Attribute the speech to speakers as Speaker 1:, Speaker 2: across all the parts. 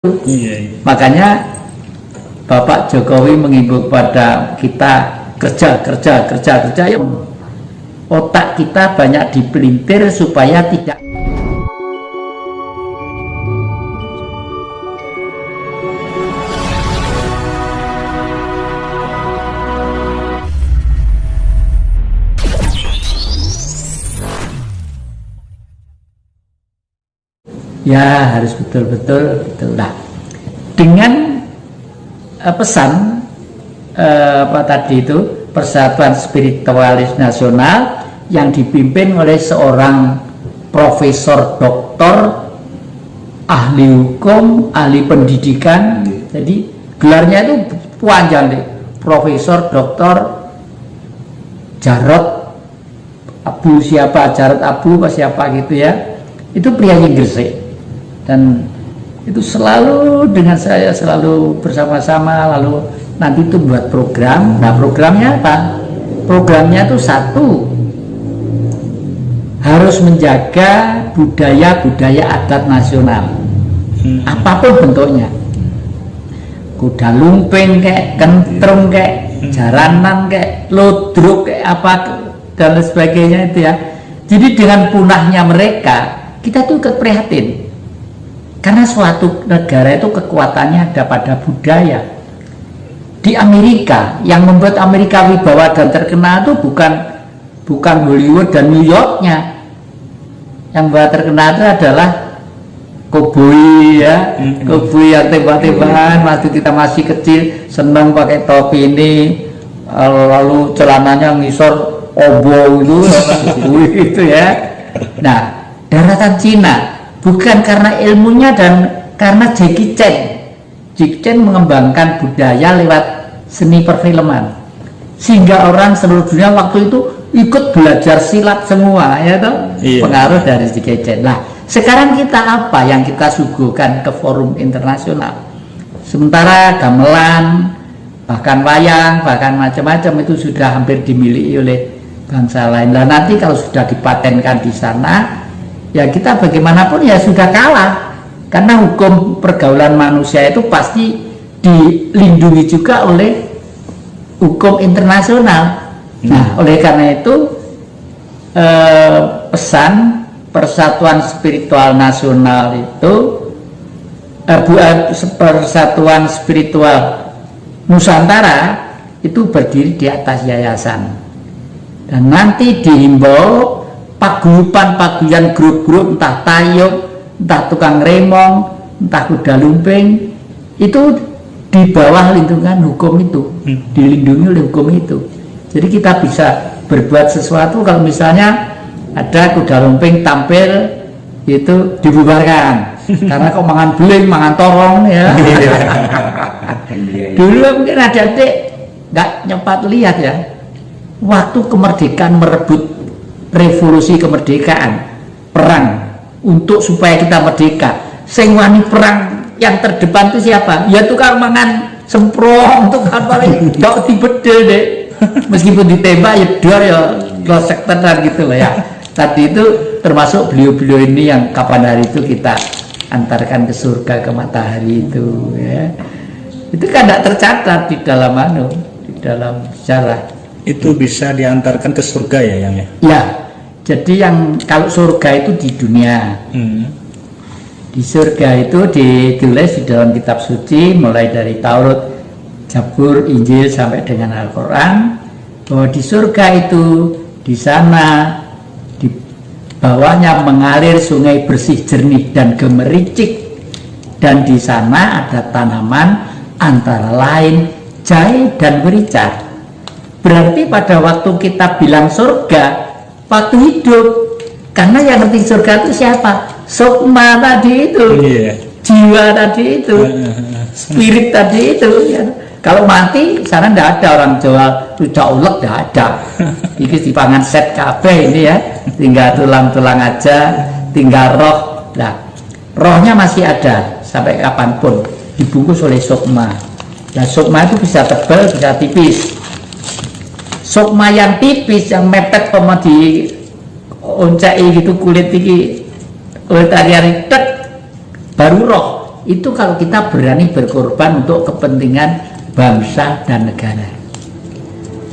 Speaker 1: Iya.
Speaker 2: Makanya Bapak Jokowi mengimbau kepada kita kerja ya, otak kita banyak dipelintir supaya tidak ya, harus betul-betul lah dengan pesan apa tadi itu, Persatuan Spiritualis Nasional yang dipimpin oleh seorang profesor doktor, ahli hukum, ahli pendidikan. Jadi gelarnya itu panjang deh, Profesor Doktor Jarod Abu siapa, Jarod Abu apa siapa gitu ya. Itu prianya Gresik. Dan itu selalu dengan saya, selalu bersama-sama, lalu nanti itu buat program. Nah, programnya apa? Programnya itu satu, harus menjaga budaya adat nasional, apapun bentuknya, kuda lumping kayak kentrung kayak jaranan kayak lodruk kayak apa dan lain sebagainya itu ya. Jadi dengan punahnya mereka, kita tuh ikut prihatin. Karena suatu negara itu kekuatannya ada pada budaya. Di Amerika, yang membuat Amerika wibawa dan terkenal itu bukan Hollywood dan New Yorknya. Yang membuat terkenal itu adalah koboi ya, koboi yang tembak-tembakan. Waktu kita masih kecil senang pakai topi ini, lalu celananya ngisor obo itu ya. Nah, daratan Cina bukan karena ilmunya dan karena Jackie Chan. Jackie Chan mengembangkan budaya lewat seni perfilman, sehingga orang seluruh dunia waktu itu ikut belajar silat semua ya toh. Iya. Pengaruh dari Jackie Chan. Nah, sekarang kita apa yang kita suguhkan ke forum internasional? Sementara gamelan, bahkan wayang, bahkan macam-macam itu sudah hampir dimiliki oleh bangsa lain. Nah, nanti kalau sudah dipatenkan di sana, ya kita bagaimanapun ya sudah kalah, karena hukum pergaulan manusia itu pasti dilindungi juga oleh hukum internasional. Nah, oleh karena itu pesan Persatuan Spiritual Nasional itu Persatuan Spiritual Nusantara itu berdiri di atas yayasan, dan nanti dihimbau paguyuban grup-grup, entah tayub, entah tukang remong, entah kuda lumping, itu di bawah lindungan hukum itu, dilindungi oleh hukum itu. Jadi kita bisa berbuat sesuatu kalau misalnya ada kuda lumping tampil itu dibubarkan karena kok mangan beling, mangan torong ya. Dulu mungkin adik-adik nggak nyempat lihat ya, waktu kemerdekaan merebut revolusi kemerdekaan, perang untuk supaya kita merdeka, sing wani perang yang terdepan itu siapa? Ya tukang mangan semprong, tukang paling gak dibedel deh, meskipun ditembak ya dor ya glosek tenan gitu loh ya. Tadi itu termasuk beliau-beliau ini yang kapan hari itu kita antarkan ke surga, ke matahari itu ya. Itu kan tidak tercatat di dalam di dalam sejarah.
Speaker 1: Itu bisa diantarkan ke surga ya, yang ya?
Speaker 2: Ya, jadi yang kalau surga itu di dunia. Di surga itu ditulis di dalam kitab suci, mulai dari Taurat, Zabur, Injil sampai dengan Al-Quran, bahwa di surga itu, di sana di bawahnya mengalir sungai bersih, jernih dan gemericik, dan di sana ada tanaman antara lain jahe dan merica. Berarti pada waktu kita bilang surga, waktu hidup, karena yang ngerti surga itu siapa? Sukma tadi itu, jiwa tadi itu, spirit tadi itu ya. Kalau mati sana tidak ada orang jual rujak ulek, tidak ada. Ini dipangan set kabeh ini ya, tinggal tulang-tulang aja, tinggal roh. Nah, rohnya masih ada sampai kapanpun, dibungkus oleh sukma. Nah, sukma itu bisa tebal, bisa tipis. Sukma yang tipis, yang mepet pema di oncai gitu, kulit tinggi, kulit hari-hari tek, baru roh. itu kalau kita berani berkorban untuk kepentingan bangsa dan negara,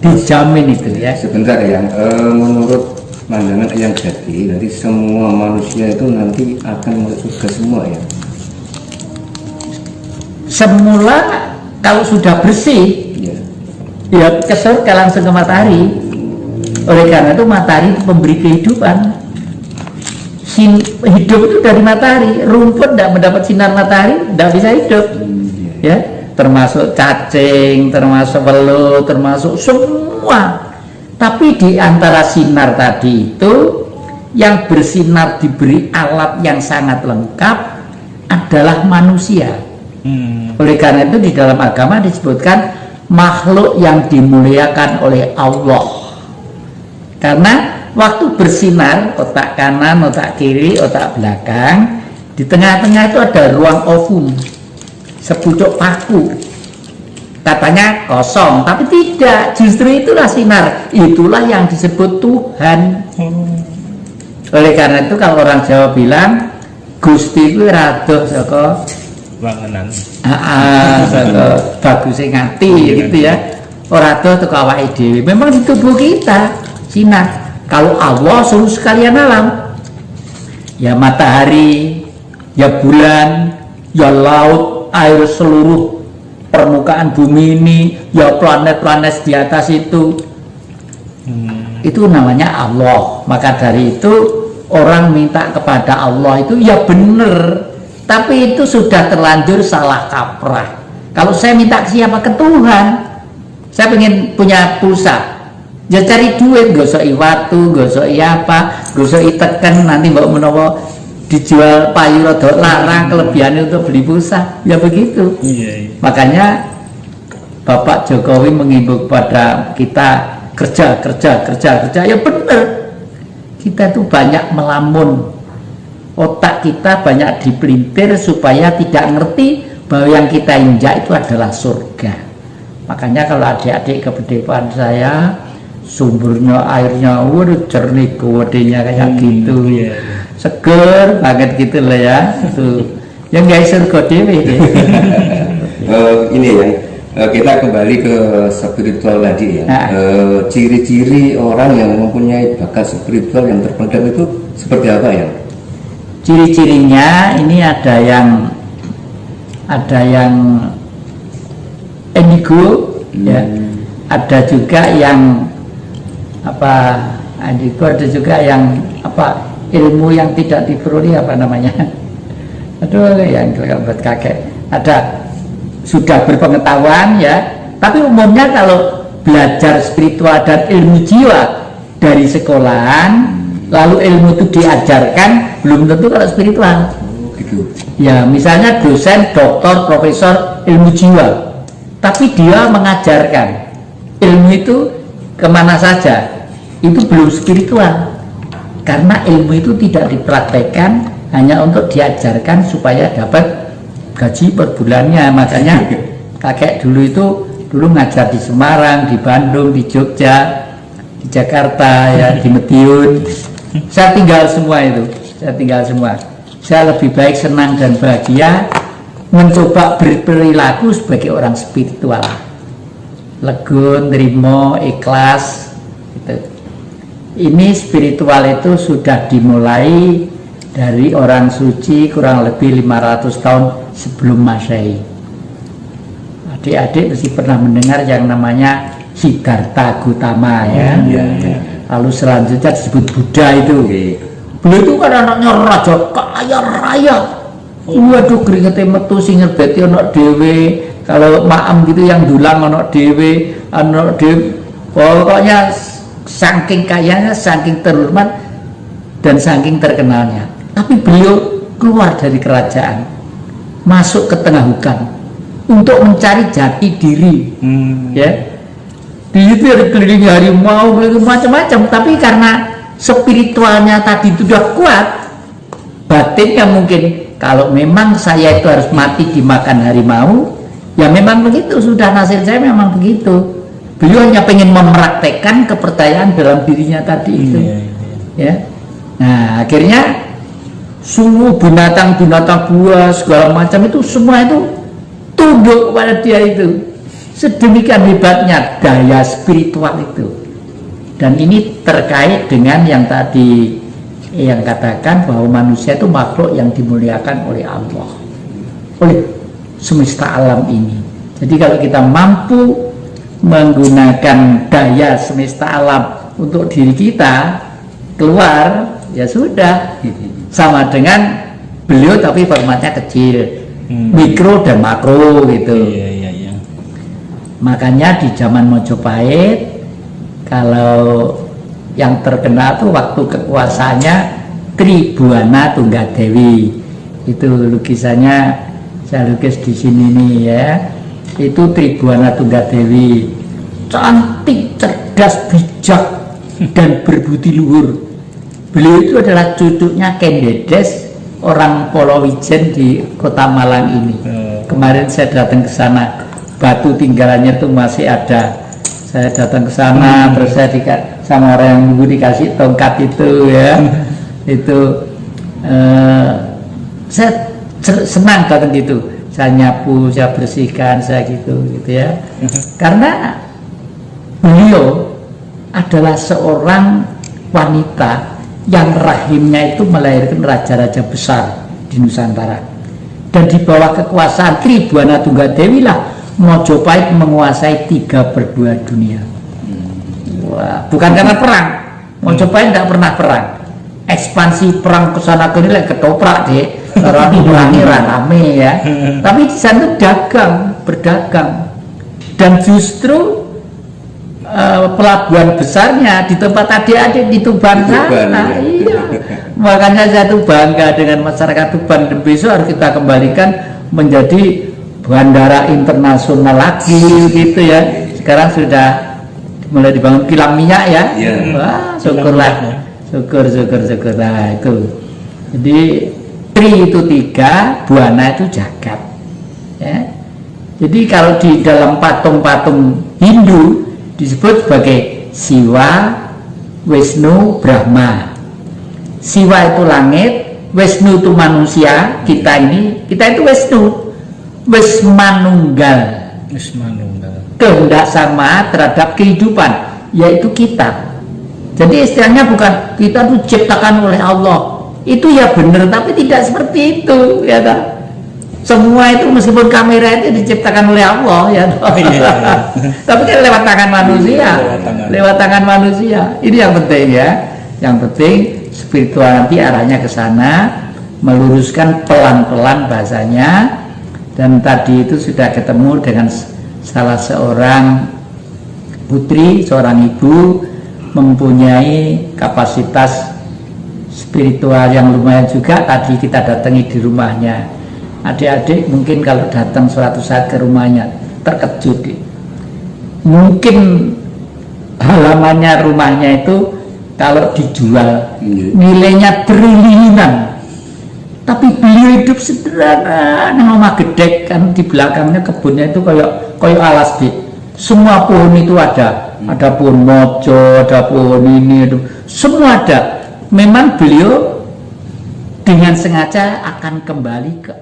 Speaker 2: dijamin itu ya.
Speaker 3: Sebentar ya, menurut pandangan yang jadi, dari semua manusia itu nanti akan masuk surga semua ya.
Speaker 2: Semula kalau sudah bersih, ya ke surga langsung ke matahari. Oleh karena itu matahari itu pemberi kehidupan. Hidup itu dari matahari. Rumput tidak mendapat sinar matahari tidak bisa hidup, ya. Termasuk cacing, termasuk belut, termasuk semua. Tapi di antara sinar tadi itu, yang bersinar diberi alat yang sangat lengkap adalah manusia. Oleh karena itu di dalam agama disebutkan makhluk yang dimuliakan oleh Allah. Karena waktu bersinar, otak kanan, otak kiri, otak belakang, di tengah-tengah itu ada ruang ovum, sepucuk paku. Katanya kosong, tapi tidak, justru itulah sinar, itulah yang disebut Tuhan. Oleh karena itu kalau orang Jawa bilang Gusti itu radoh saka
Speaker 1: Wanganan.
Speaker 2: Bagusnya ngati gitu ya. Ora doh teko awake dhewe. Memang di tubuh kita sinar. Kalau Allah seluruh sekalian alam, ya matahari, ya bulan, ya laut, air seluruh permukaan bumi ini, ya planet-planet di atas itu namanya Allah. Maka dari itu orang minta kepada Allah itu ya benar, tapi itu sudah terlanjur salah kaprah. Kalau saya minta ke siapa? Ke Tuhan. Saya pengen punya pulsa, ya cari duit, gosoi watu, gosoi apa, gosoi tekan, nanti mbak menawa dijual payu rodok larang, kelebihannya untuk beli pulsa, ya begitu. Makanya Bapak Jokowi mengimbau kepada kita kerja, ya benar. Kita tuh banyak melamun, otak kita banyak dipelintir supaya tidak ngerti bahwa yang kita injak itu adalah surga. Makanya kalau adik-adik kebedepan saya, sumbernya airnya waduh jernih, kodenya kayak gitu, seger banget gitu lah ya. Tuh yang guys surga dewe.
Speaker 3: Ini ya, kita kembali ke spiritual tadi ya. Ciri-ciri orang yang mempunyai bakat spiritual yang terpendam itu seperti apa ya?
Speaker 2: Ciri-cirinya ini ada yang indigo, ya. Ada juga yang apa? Indigo, ada juga yang apa? Ilmu yang tidak diperoleh, apa namanya? Aduh, yang buat kakek. Ada sudah berpengetahuan ya, tapi umumnya kalau belajar spiritual dan ilmu jiwa dari sekolahan, lalu ilmu itu diajarkan, belum tentu kalau spiritual.
Speaker 3: Gitu.
Speaker 2: Ya, misalnya dosen, doktor, profesor ilmu jiwa, tapi dia mengajarkan ilmu itu kemana saja, itu belum spiritual, karena ilmu itu tidak dipraktekkan, hanya untuk diajarkan supaya dapat gaji per bulannya. Makanya kakek dulu ngajar di Semarang, di Bandung, di Jogja, di Jakarta, ya, di Madiun. Saya tinggal semua itu, saya lebih baik senang dan bahagia mencoba berperilaku sebagai orang spiritual, legun, nerimo, ikhlas gitu. Ini spiritual itu sudah dimulai dari orang suci kurang lebih 500 tahun sebelum Masehi. Adik-adik mesti pernah mendengar yang namanya Siddhartha Gautama ya. Lalu selanjutnya disebut Buddha itu. Beliau itu kan anaknya raja kaya raya. Waduh, keringetnya metu sing ngerbeti anak dewe. Kalau maam gitu yang dulang anak dewe, pokoknya saking kayanya, saking terhormat dan saking terkenalnya. Tapi beliau keluar dari kerajaan, masuk ke tengah hutan untuk mencari jati diri. Ya, di situ ada keliling harimau, macam-macam. Tapi karena spiritualnya tadi itu sudah kuat, batinnya mungkin kalau memang saya itu harus mati dimakan harimau, ya memang begitu, sudah nasib saya memang begitu. Beliau hanya pengen mempraktekkan kepercayaan dalam dirinya tadi itu. Ya. Nah, akhirnya Semua binatang-binatang buah segala macam itu semua itu tunduk kepada dia itu. Sedemikian hebatnya daya spiritual itu. Dan ini terkait dengan yang tadi yang katakan bahwa manusia itu makhluk yang dimuliakan oleh Allah, oleh semesta alam ini. Jadi kalau kita mampu menggunakan daya semesta alam untuk diri kita keluar, ya sudah, sama dengan beliau tapi formatnya kecil, mikro dan makro gitu.
Speaker 1: Iya.
Speaker 2: Makanya di zaman Mojopahit, kalau yang terkenal tuh waktu kekuasaannya Tribuana Tunggadewi, itu lukisannya saya lukis di sini nih ya. Itu Tribuana Tunggadewi, cantik, cerdas, bijak, dan berbudi luhur. Beliau itu adalah cucunya Ken Dedes, orang Polowijen di Kota Malang ini. Kemarin saya datang ke sana, batu tinggalannya itu masih ada. Saya datang ke sana, terus saya sama orang yang nunggu dikasih tongkat itu ya. Itu saya senang datang gitu. Saya nyapu, saya bersihkan, saya gitu ya. Karena beliau adalah seorang wanita yang rahimnya itu melahirkan raja-raja besar di Nusantara. Dan di bawah kekuasaan Tribuana Tunggadewi lah Mojopahit menguasai 3/2 dunia. Wah, bukan karena perang. Mojopahit tidak pernah perang. Ekspansi perang ke sana ke sini ketoprak deh. Orang ini rame ya. Tapi di sana berdagang. Dan justru pelabuhan besarnya di tempat adik-adik di Tuban sana. Iya. Makanya saya tuh bangga dengan masyarakat Tuban, dan besok harus kita kembalikan menjadi bandara internasional lagi gitu ya. Sekarang sudah mulai dibangun kilang minyak ya. Wah, syukurlah. Syukur. Nah, itu. Jadi Tri itu 3, Buana itu jagat. Ya. Jadi kalau di dalam patung-patung Hindu disebut sebagai Siwa, Wisnu, Brahma. Siwa itu langit, Wisnu itu manusia, kita itu Wisnu, Wismanunggal. Kehendak sama terhadap kehidupan, yaitu kita. Jadi istilahnya bukan kita itu ciptakan oleh Allah. Itu ya benar, tapi tidak seperti itu ya tak? Semua itu meskipun kamera itu diciptakan oleh Allah ya tapi kan lewat tangan manusia, lewat tangan manusia. Ini yang penting ya. Yang penting spiritual nanti arahnya ke sana, meluruskan pelan-pelan bahasanya. Dan tadi itu sudah ketemu dengan salah seorang putri, seorang ibu mempunyai kapasitas spiritual yang lumayan juga. Tadi kita datangi di rumahnya. Adik-adik mungkin kalau datang suatu saat ke rumahnya terkejut. Mungkin halamannya rumahnya itu kalau dijual nilainya triliunan. Tapi beliau hidup sederhana, rumah gede kan di belakangnya kebunnya itu kayak alas di. Semua pohon itu ada pohon mojo, ada pohon ini, itu semua ada. Memang beliau dengan sengaja akan kembali ke